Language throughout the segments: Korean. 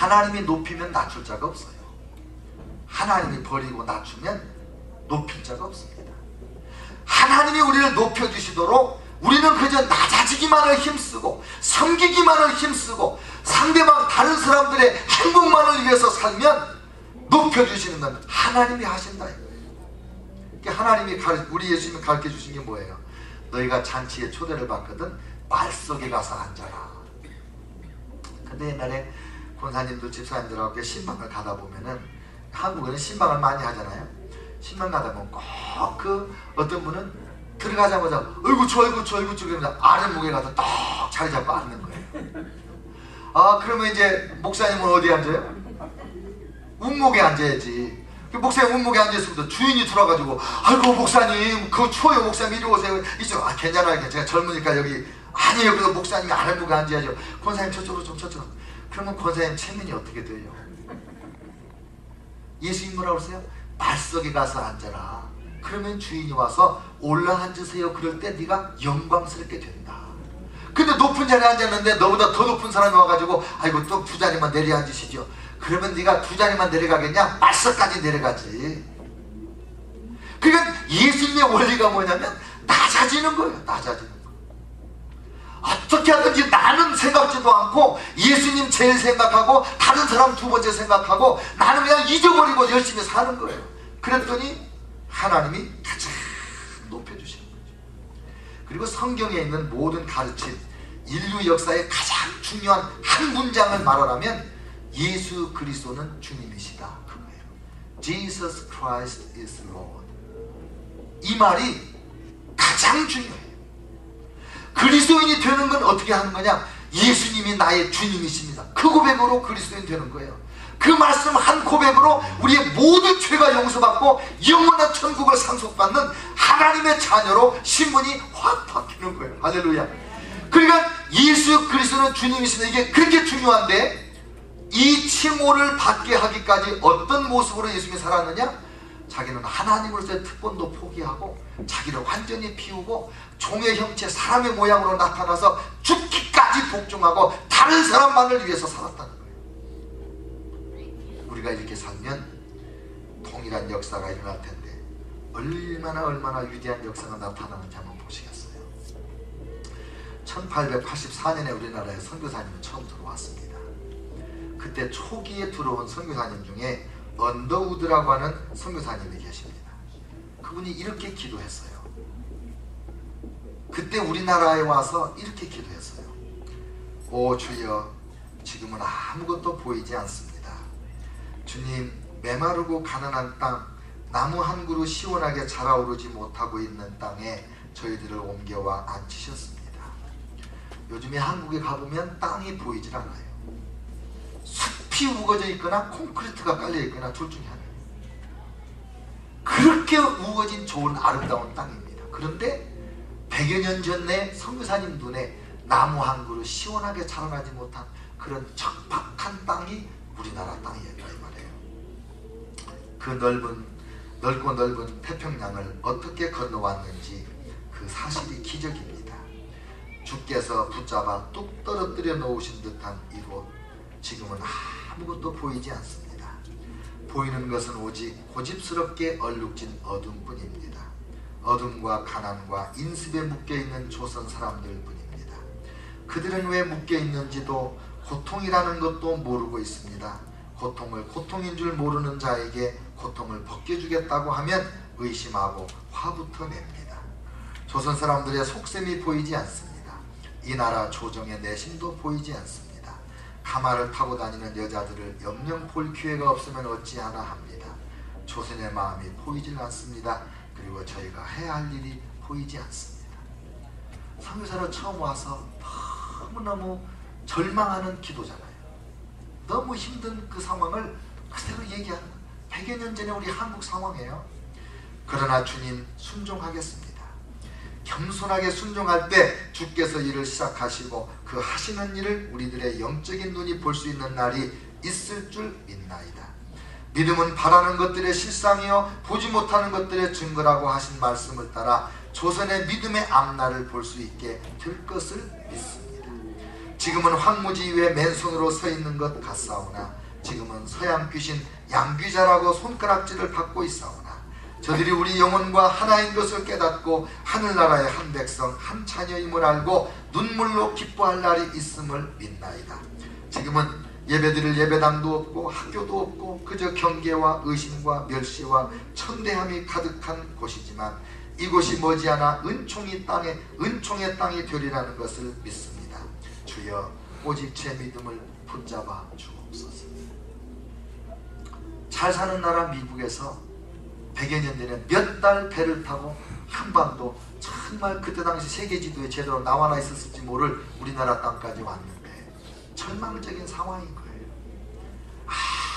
하나님이 높이면 낮출 자가 없어요. 하나님이 버리고 낮추면 높일 자가 없습니다. 하나님이 우리를 높여주시도록 우리는 그저 낮아지기만을 힘쓰고 섬기기만을 힘쓰고 상대방 다른 사람들의 행복만을 위해서 살면 높여주시는 건 하나님이 하신다 이거예요. 하나님이 우리 예수님이 가르쳐 주신 게 뭐예요? 너희가 잔치에 초대를 받거든 말 속에 가서 앉아라. 근데 옛날에 권사님들 집사님들하고 신방을 가다 보면은, 한국에는 신방을 많이 하잖아요. 신방 가다 보면 꼭 그 어떤 분은 들어가자마자 어이구 추워 어이구 추워 어이구 추워 그러면서 아랫목에 가서 딱 자리 잡고 앉는 거예요. 아, 그러면 이제 목사님은 어디 앉아요? 운목에 앉아야지. 목사님 운목에 앉았으면 주인이 들어와가지고 아이고 목사님 그거 추워요 목사님 이리 오세요. 이쪽 아 괜찮아요 제가 젊으니까 여기 아니에요. 그래서 목사님이 아랫목에 앉아야죠. 권사님 저쪽으로 좀 저쪽으로. 그러면 권사님 체면이 어떻게 돼요? 예수님 뭐라고 그러세요? 말석에 가서 앉아라. 그러면 주인이 와서 올라앉으세요. 그럴 때 네가 영광스럽게 된다. 근데 높은 자리에 앉았는데 너보다 더 높은 사람이 와가지고 아이고 또 두 자리만 내려 앉으시죠. 그러면 네가 두 자리만 내려가겠냐? 말석까지 내려가지. 그러니까 예수님의 원리가 뭐냐면 낮아지는 거예요. 낮아지는 거. 어떻게 하든지 나는 생각지도 않고 예수님 제일 생각하고 다른 사람 두 번째 생각하고 나는 그냥 잊어버리고 열심히 사는 거예요. 그랬더니 하나님이 가장 높여주시는 거죠. 그리고 성경에 있는 모든 가르침, 인류 역사의 가장 중요한 한 문장을 말하라면 예수 그리스도는 주님이시다 그거예요. Jesus Christ is Lord. 이 말이 가장 중요해요. 그리스도인이 되는 건 어떻게 하는 거냐? 예수님이 나의 주님이십니다. 그 고백으로 그리스도인 되는 거예요. 그 말씀 한 고백으로 우리의 모든 죄가 용서받고 영원한 천국을 상속받는 하나님의 자녀로 신분이 확 바뀌는 거예요. 할렐루야. 그러니까 예수 그리스도는 주님이시다. 이게 그렇게 중요한데 이 칭호를 받게 하기까지 어떤 모습으로 예수님이 살았느냐? 자기는 하나님으로서의 특권도 포기하고 자기를 완전히 비우고 종의 형체 사람의 모양으로 나타나서 죽기까지 복종하고 다른 사람만을 위해서 살았다는 거예요. 우리가 이렇게 살면 동일한 역사가 일어날 텐데 얼마나 위대한 역사가 나타나는지 한번 보시겠어요? 1884년에 우리나라에 선교사님이 처음 들어왔습니다. 그때 초기에 들어온 선교사님 중에 언더우드라고 하는 선교사님이 계십니다. 그분이 이렇게 기도했어요. 그때 우리나라에 와서 이렇게 기도했어요. 오 주여, 지금은 아무것도 보이지 않습니다. 주님, 메마르고 가난한 땅, 나무 한 그루 시원하게 자라오르지 못하고 있는 땅에 저희들을 옮겨와 앉히셨습니다. 요즘에 한국에 가보면 땅이 보이질 않아요. 숲이 우거져 있거나 콘크리트가 깔려 있거나 둘 중에 하나예요. 그렇게 우거진 좋은 아름다운 땅입니다. 그런데 100여 년 전에 선교사님 눈에 나무 한 그루 시원하게 자라나지 못한 그런 척박한 땅이 우리나라 땅이었다 이 말이에요. 그 넓고 넓은 태평양을 어떻게 건너왔는지 그 사실이 기적입니다. 주께서 붙잡아 뚝 떨어뜨려 놓으신 듯한 이곳, 지금은 아무것도 보이지 않습니다. 보이는 것은 오직 고집스럽게 얼룩진 어둠뿐입니다. 어둠과 가난과 인습에 묶여있는 조선 사람들 뿐입니다. 그들은 왜 묶여있는지도 고통이라는 것도 모르고 있습니다. 고통을 고통인 줄 모르는 자에게 고통을 벗겨주겠다고 하면 의심하고 화부터 냅니다. 조선 사람들의 속셈이 보이지 않습니다. 이 나라 조정의 내심도 보이지 않습니다. 가마를 타고 다니는 여자들을 영영 볼 기회가 없으면 어찌하나 합니다. 조선의 마음이 보이질 않습니다. 그리고 저희가 해야 할 일이 보이지 않습니다. 선교사로 처음 와서 너무너무 절망하는 기도잖아요. 너무 힘든 그 상황을 그대로 얘기하는 거예요. 100여 년 전에 우리 한국 상황이에요. 그러나 주님 순종하겠습니다. 겸손하게 순종할 때 주께서 일을 시작하시고 그 하시는 일을 우리들의 영적인 눈이 볼 수 있는 날이 있을 줄 믿나이다. 믿음은 바라는 것들의 실상이요 보지 못하는 것들의 증거라고 하신 말씀을 따라 조선의 믿음의 앞날을 볼 수 있게 될 것을 믿습니다. 지금은 황무지 위에 맨손으로 서 있는 것 같사오나 지금은 서양 귀신 양귀자라고 손가락질을 받고 있사오나 저들이 우리 영혼과 하나인 것을 깨닫고 하늘나라의 한 백성 한 자녀임을 알고 눈물로 기뻐할 날이 있음을 믿나이다. 지금은 예배드릴 예배당도 없고 학교도 없고 그저 경계와 의심과 멸시와 천대함이 가득한 곳이지만 이곳이 머지않아 은총의 땅이 되리라는 것을 믿습니다. 주여 오직 제 믿음을 붙잡아 주옵소서. 잘 사는 나라 미국에서 100여 년 전에 몇 달 배를 타고 한반도, 정말 그때 당시 세계 지도에 제대로 나와나 있었을지 모를 우리나라 땅까지 왔는데 절망적인 상황인 거예요.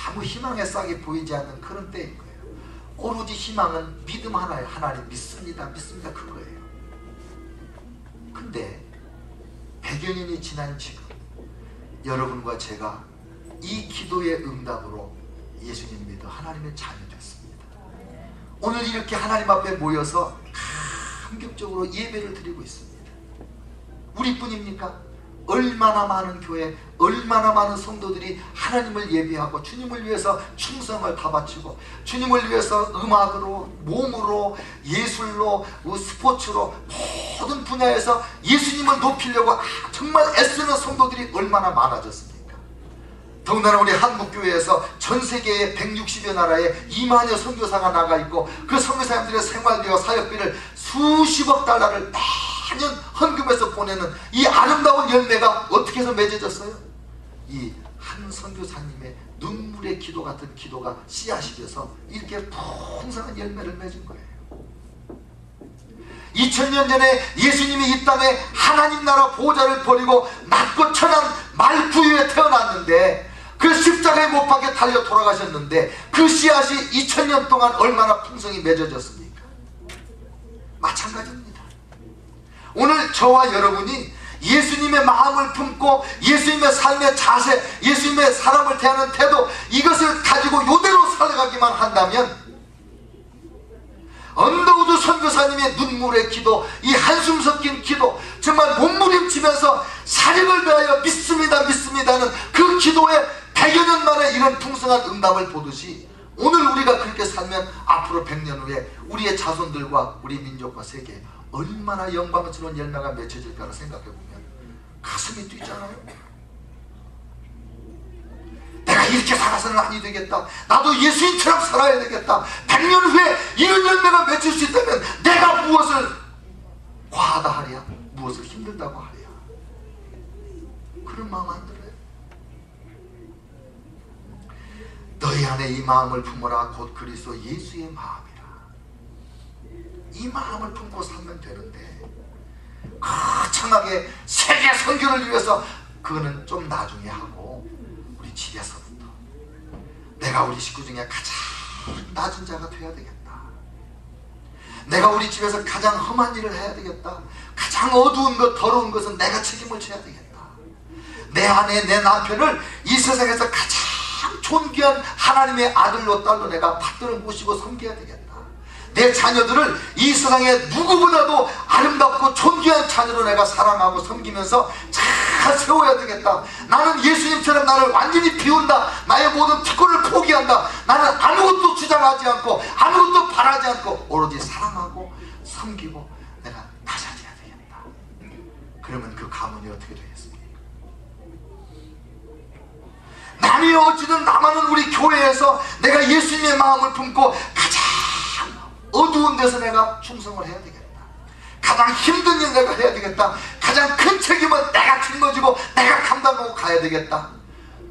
아무 희망의 싹이 보이지 않는 그런 때인 거예요. 오로지 희망은 믿음 하나에 하나님 믿습니다 그거예요. 근데 100여 년이 지난 지금 여러분과 제가 이 기도의 응답으로 예수님 믿어 하나님의 자녀 됐습니다. 오늘 이렇게 하나님 앞에 모여서 감격적으로 예배를 드리고 있습니다. 우리뿐입니까? 얼마나 많은 교회, 얼마나 많은 성도들이 하나님을 예배하고 주님을 위해서 충성을 다 바치고 주님을 위해서 음악으로, 몸으로, 예술로, 스포츠로 모든 분야에서 예수님을 높이려고 정말 애쓰는 성도들이 얼마나 많아졌습니까? 더군다나 우리 한국교회에서 전 세계의 160여 나라에 2만여 선교사가 나가 있고 그 선교사님들의 생활비와 사역비를 수십억 달러를 매년 헌금해서 보내는 이 아름다운 열매가 어떻게 해서 맺어졌어요? 이 한 선교사님의 눈물의 기도 같은 기도가 씨앗이 돼서 이렇게 풍성한 열매를 맺은 거예요. 2000년 전에 예수님이 이 땅에 하나님 나라 보좌를 버리고 낮고 천한 말구유에 태어났는데 그 십자가에 못 박혀 달려 돌아가셨는데 그 씨앗이 2000년 동안 얼마나 풍성히 맺어졌습니까? 마찬가지입니다. 오늘 저와 여러분이 예수님의 마음을 품고 예수님의 삶의 자세, 예수님의 사람을 대하는 태도, 이것을 가지고 이대로 살아가기만 한다면 언더우드 선교사님의 눈물의 기도, 이 한숨 섞인 기도, 정말 몸부림치면서 사력을 다하여 믿습니다는 그 기도에 100여 년 만에 이런 풍성한 응답을 보듯이 오늘 우리가 그렇게 살면 앞으로 100년 후에 우리의 자손들과 우리 민족과 세계에 얼마나 영광스러운 열매가 맺혀질까를 생각해보면 가슴이 뛰잖아요. 내가 이렇게 살아서는 아니 되겠다. 나도 예수님처럼 살아야 되겠다. 100년 후에 이런 열매가 맺힐 수 있다면 내가 무엇을 과하다 하랴, 무엇을 힘들다고 하랴. 그런 마음 안 들어요? 너희 안에 이 마음을 품어라 곧 그리스도 예수의 마음이라. 이 마음을 품고 살면 되는데 거창하게 세계 선교를 위해서 그거는 좀 나중에 하고 우리 집에서부터 내가 우리 식구 중에 가장 낮은 자가 돼야 되겠다. 내가 우리 집에서 가장 험한 일을 해야 되겠다. 가장 어두운 것, 더러운 것은 내가 책임을 져야 되겠다. 내 아내, 내 남편을 이 세상에서 가장 존귀한 하나님의 아들로 딸로 내가 받들어 모시고 섬겨야 되겠다. 내 자녀들을 이 세상에 누구보다도 아름답고 존귀한 자녀로 내가 사랑하고 섬기면서 잘 세워야 되겠다. 나는 예수님처럼 나를 완전히 비운다. 나의 모든 특권을 포기한다. 나는 아무것도 주장하지 않고 아무것도 바라지 않고 오로지 사랑하고 섬기고 내가 낮아져야 되겠다. 그러면 그 가문이 어떻게 되겠습니까? 남이 어찌든 나만은 우리 교회에서 내가 예수님의 마음을 품고 가장 어두운 데서 내가 충성을 해야 되겠다. 가장 힘든 일 내가 해야 되겠다. 가장 큰 책임은 내가 짊어지고 내가 감당하고 가야 되겠다.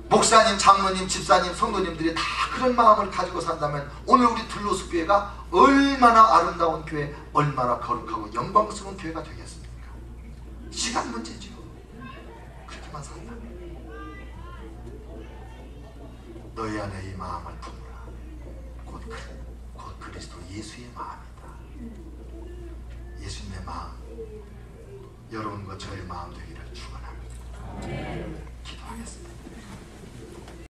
목사님, 장로님, 집사님, 성도님들이 다 그런 마음을 가지고 산다면 오늘 우리 들로스 교회가 얼마나 아름다운 교회, 얼마나 거룩하고 영광스러운 교회가 되겠습니까? 시간 문제죠. 그렇게만 산다면 너희 안에 이 마음을 품으라. 곧 그리스도 예수의 마음이다. 예수님의 마음, 여러분과 저의 마음 되기를 축원합니다. 기도하겠습니다.